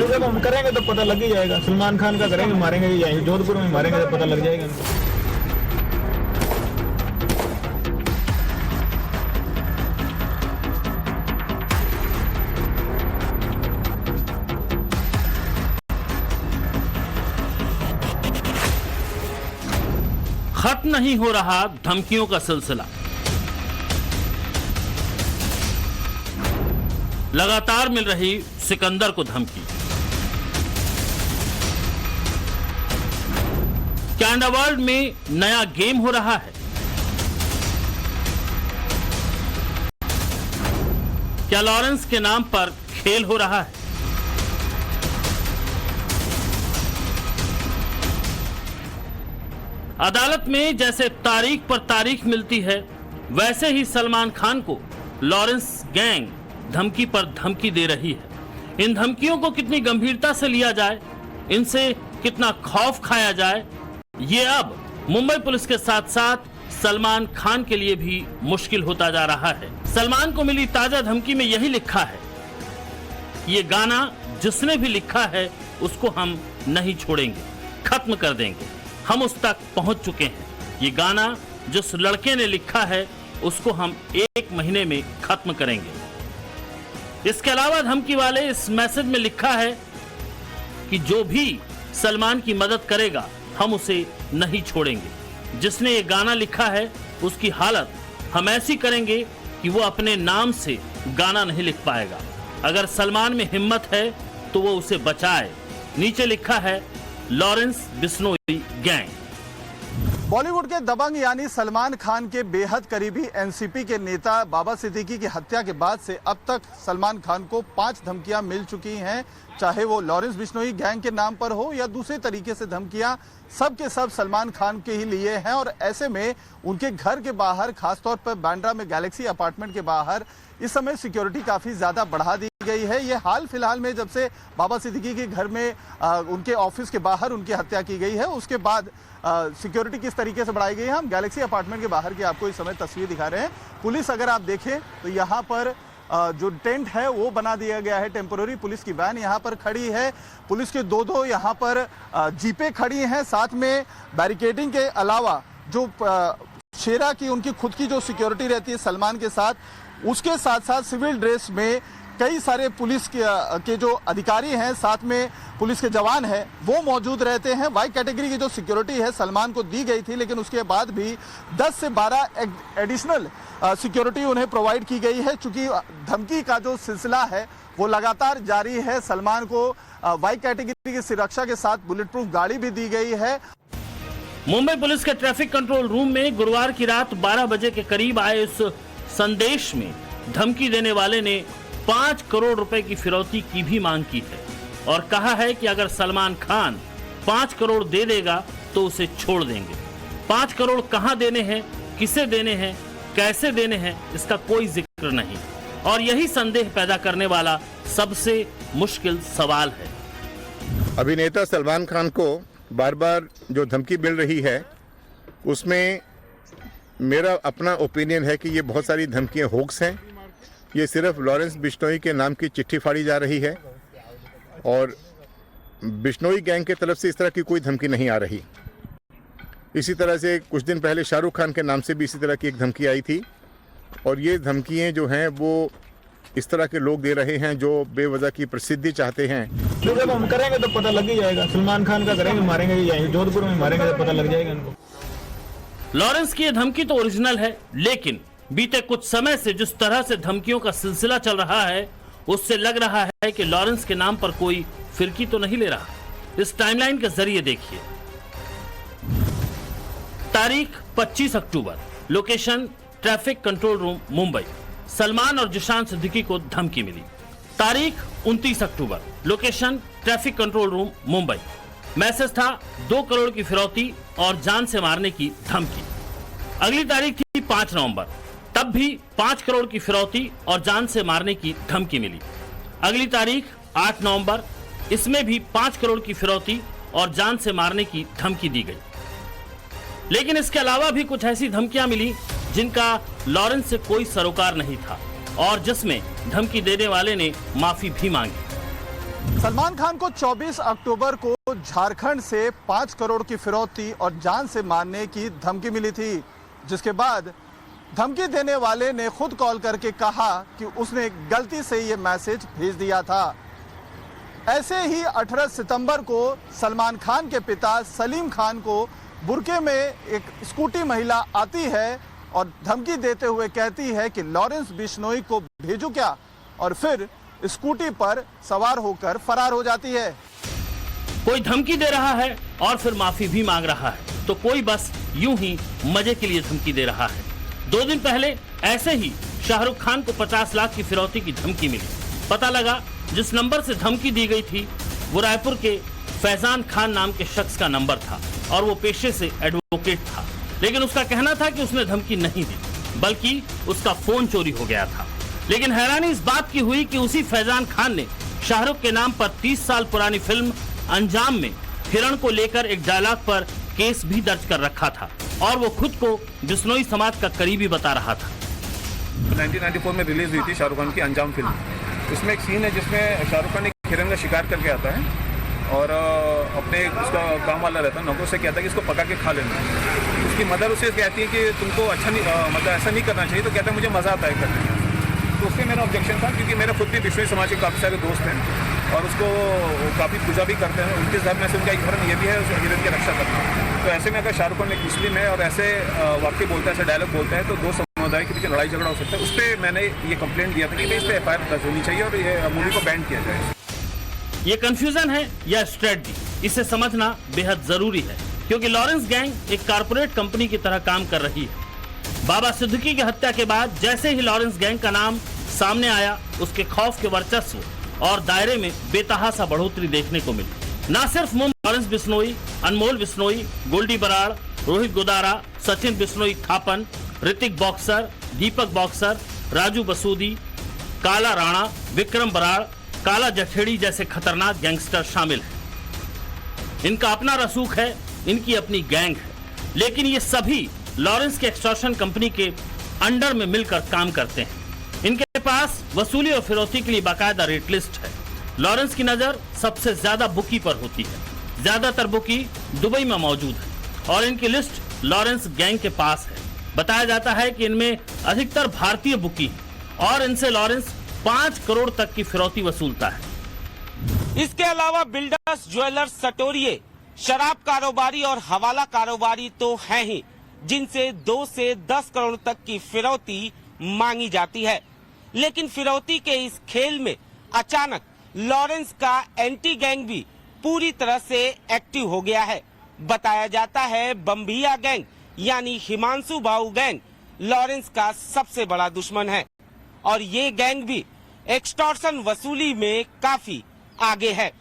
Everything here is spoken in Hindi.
जब हम करेंगे तो पता लग ही जाएगा। सलमान खान का करेंगे, मारेंगे ही जाएंगे, जोधपुर में मारेंगे तो पता लग जाएगा इनको। खत्म नहीं हो रहा धमकियों का सिलसिला। लगातार मिल रही सिकंदर को धमकी। क्या अंडरवर्ल्ड में नया गेम हो रहा है? क्या लॉरेंस के नाम पर खेल हो रहा है? अदालत में जैसे तारीख पर तारीख मिलती है, वैसे ही सलमान खान को लॉरेंस गैंग धमकी पर धमकी दे रही है। इन धमकियों को कितनी गंभीरता से लिया जाए, इनसे कितना खौफ खाया जाए, ये अब मुंबई पुलिस के साथ साथ सलमान खान के लिए भी मुश्किल होता जा रहा है। सलमान को मिली ताजा धमकी में यही लिखा है कि ये गाना जिसने भी लिखा है उसको हम नहीं छोड़ेंगे, खत्म कर देंगे। हम उस तक पहुंच चुके हैं। ये गाना जिस लड़के ने लिखा है उसको हम 1 महीने में खत्म करेंगे। इसके अलावा धमकी वाले इस मैसेज में लिखा है कि जो भी सलमान की मदद करेगा हम उसे नहीं छोड़ेंगे। जिसने ये गाना लिखा है उसकी हालत हम ऐसी करेंगे कि वो अपने नाम से गाना नहीं लिख पाएगा। अगर सलमान में हिम्मत है तो वो उसे बचाए। नीचे लिखा है लॉरेंस बिश्नोई गैंग। बॉलीवुड के दबंग यानी सलमान खान के बेहद करीबी एनसीपी के नेता बाबा सिद्दीकी की हत्या के बाद से अब तक सलमान खान को 5 धमकियां मिल चुकी हैं, चाहे वो लॉरेंस बिश्नोई गैंग के नाम पर हो या दूसरे तरीके से धमकियां, सब के सब सलमान खान के ही लिए हैं। और ऐसे में उनके घर के बाहर, खासतौर पर बांद्रा में गैलेक्सी अपार्टमेंट के बाहर इस समय सिक्योरिटी काफी ज्यादा बढ़ा दी गई है। ये हाल फिलहाल में जब से बाबा सिद्दीकी के घर में उनके ऑफिस के बाहर उनकी हत्या की गई है, उसके बाद सिक्योरिटी किस तरीके से बढ़ाई गई है। हम गैलेक्सी अपार्टमेंट के बाहर की आपको इस समय तस्वीर दिखा रहे हैं। पुलिस अगर आप देखें तो यहाँ पर जो टेंट है वो बना दिया गया है, टेम्पोररी पुलिस की वैन यहाँ पर खड़ी है। पुलिस के दो यहाँ पर जीपें खड़ी हैं। साथ में बैरिकेडिंग के अलावा जो शेरा की उनकी खुद की जो सिक्योरिटी रहती है सलमान के साथ, उसके साथ साथ सिविल ड्रेस में कई सारे पुलिस के जो अधिकारी हैं, साथ में पुलिस के जवान हैं, वो मौजूद रहते हैं। वाई कैटेगरी की जो सिक्योरिटी है सलमान को दी गई थी, लेकिन उसके बाद भी 10 से 12 एडिशनल सिक्योरिटी उन्हें प्रोवाइड की गई है। चूंकि धमकी का जो सिलसिला है वो लगातार जारी है। सलमान को वाई कैटेगरी की सुरक्षा के साथ बुलेट प्रूफ गाड़ी भी दी गई है। मुंबई पुलिस के ट्रैफिक कंट्रोल रूम में गुरुवार की रात 12 बजे के करीब आए इस संदेश में धमकी देने वाले ने 5 करोड़ रुपए की फिरौती की भी मांग की है और कहा है कि अगर सलमान खान 5 करोड़ दे देगा तो उसे छोड़ देंगे। 5 करोड़ कहां देने हैं, किसे देने हैं, कैसे देने हैं, इसका कोई जिक्र नहीं। और यही संदेह पैदा करने वाला सबसे मुश्किल सवाल है। अभिनेता सलमान खान को बार बार जो धमकी मिल रही है उसमें मेरा अपना ओपिनियन है कि ये बहुत सारी धमकियां होक्स हैं। ये सिर्फ लॉरेंस बिश्नोई के नाम की चिट्ठी फाड़ी जा रही है और बिश्नोई गैंग के तरफ से इस तरह की कोई धमकी नहीं आ रही। इसी तरह से कुछ दिन पहले शाहरुख खान के नाम से भी इसी तरह की एक धमकी आई थी और ये धमकियां जो हैं वो इस तरह के लोग दे रहे हैं जो बेवजह की प्रसिद्धि चाहते हैं। जब हम करेंगे तो पता लग ही जाएगा। सलमान खान का करेंगे, मारेंगे ही जाएंगे, जोधपुर में मारेंगे तो पता लग जाएगा इनको। लॉरेंस की यह धमकी तो ओरिजिनल है, लेकिन बीते कुछ समय से जिस तरह से धमकियों का सिलसिला चल रहा है उससे लग रहा है कि लॉरेंस के नाम पर कोई फिरकी तो नहीं ले रहा। इस टाइमलाइन के जरिए देखिए। तारीख 25 अक्टूबर, location traffic control room Mumbai. Salman और जिशान सिद्दीकी को धमकी मिली। तारीख 29 अक्टूबर, location traffic control room Mumbai. Message था 2 करोड़ की फिरौती और जान से मारने की धमकी। अगली तारीख थी 5 नवंबर, तब भी 5 करोड़ की फिरौती और जान से मारने की धमकी मिली। अगली तारीख 8 नवंबर, इसमें भी 5 करोड़ की फिरौती और जान से मारने की धमकी दी गई। लेकिन इसके अलावा भी कुछ ऐसी धमकियां मिली जिनका लॉरेंस से कोई सरोकार नहीं था और जिसमें धमकी देने वाले ने माफी भी मांगी। सलमान खान को 24 अक्टूबर को झारखंड से 5 करोड़ की फिरौती और जान से मारने की धमकी मिली थी, जिसके बाद धमकी देने वाले ने खुद कॉल करके कहा कि उसने गलती से ये मैसेज भेज दिया था। ऐसे ही 18 सितंबर को सलमान खान के पिता सलीम खान को बुरके में एक स्कूटी महिला आती है और धमकी देते हुए कहती है कि लॉरेंस बिश्नोई को भेजूं क्या, और फिर स्कूटी पर सवार होकर फरार हो जाती है। कोई धमकी दे रहा है और फिर माफी भी मांग रहा है, तो कोई बस यूं ही मजे के लिए धमकी दे रहा है। 2 दिन पहले ऐसे ही शाहरुख खान को 50 लाख की फिरौती की धमकी मिली। पता लगा जिस नंबर से धमकी दी गई थी वो रायपुर के फैजान खान नाम के शख्स का नंबर था और वो पेशे से एडवोकेट था, लेकिन उसका कहना था कि उसने धमकी नहीं दी, बल्कि उसका फोन चोरी हो गया था। लेकिन हैरानी इस बात की हुई कि उसी फैजान खान ने शाहरुख के नाम पर 30 साल पुरानी फिल्म अंजाम में हिरण को लेकर एक डायलॉग पर केस भी दर्ज कर रखा था और वो खुद को बिश्नोई समाज का करीबी बता रहा था। 1994 में रिलीज हुई थी शाहरुख खान की अंजाम फिल्म। उसमें एक सीन है जिसमें शाहरुख खान एक हिरण का शिकार करके आता है और अपने उसका काम वाला रहता है नौकर से कहता है कि इसको पका के खा लेना। उसकी मदर उसे कहती है कि तुमको अच्छा नहीं मतलब ऐसा नहीं करना चाहिए, तो कहता है मुझे मज़ा आता है करने में। तो उससे मेरा ऑब्जेक्शन था, क्योंकि मेरा खुद भी बिश्नोई समाज के काफ़ी सारे दोस्त हैं और उसको काफ़ी पूजा भी करते हैं। उनके धर्म में से उनका एक धर्म ये भी है उस हिरण की रक्षा करना। तो ऐसे में अगर शाहरुख खान एक मुस्लिम है और ऐसे वाक्य बोलता है, ऐसा डायलॉग बोलता है, तो दो समुदाय के बीच लड़ाई झगड़ा हो सकता है। उस पर मैंने ये कंप्लेंट दिया था कि इस पर FIR दर्ज होनी चाहिए और ये मूवी को बैन किया जाए। ये कंफ्यूजन है या स्ट्रेटजी, इसे समझना बेहद जरूरी है, क्योंकि लॉरेंस गैंग एक कारपोरेट कंपनी की तरह काम कर रही है। बाबा सिद्दीकी की हत्या के बाद जैसे ही लॉरेंस गैंग का नाम सामने आया, उसके खौफ के वर्चस्व और दायरे में बेतहासा बढ़ोतरी देखने को मिली। न सिर्फ लॉरेंस बिश्नोई, अनमोल बिश्नोई, गोल्डी बराड़, रोहित गोदारा, सचिन बिश्नोई थापन, ऋतिक बॉक्सर, दीपक बॉक्सर, राजू बसूदी, काला राणा, विक्रम बराड़, काला जठेड़ी जैसे खतरनाक गैंगस्टर शामिल हैं। इनका अपना रसूख है, इनकी अपनी गैंग है, लेकिन ये सभी लॉरेंस के एक्सटॉर्शन कंपनी के अंडर में मिलकर काम करते हैं। इनके पास वसूली और फिरौती के लिए बाकायदा रेट लिस्ट है। लॉरेंस की नजर सबसे ज्यादा बुकी पर होती है। ज्यादातर बुकी दुबई में मौजूद है और इनकी लिस्ट लॉरेंस गैंग के पास है। बताया जाता है कि इनमें अधिकतर भारतीय बुकी हैं और इनसे लॉरेंस 5 करोड़ तक की फिरौती वसूलता है। इसके अलावा बिल्डर्स, ज्वेलर्स, सटोरिये, शराब कारोबारी और हवाला कारोबारी तो हैं ही, जिनसे 2 से 10 करोड़ तक की फिरौती मांगी जाती है। लेकिन फिरौती के इस खेल में अचानक लॉरेंस का एंटी गैंग भी पूरी तरह से एक्टिव हो गया है। बताया जाता है बम्बिया गैंग यानी हिमांशु भाऊ गैंग लॉरेंस का सबसे बड़ा दुश्मन है और ये गैंग भी एक्सटॉर्शन वसूली में काफी आगे है।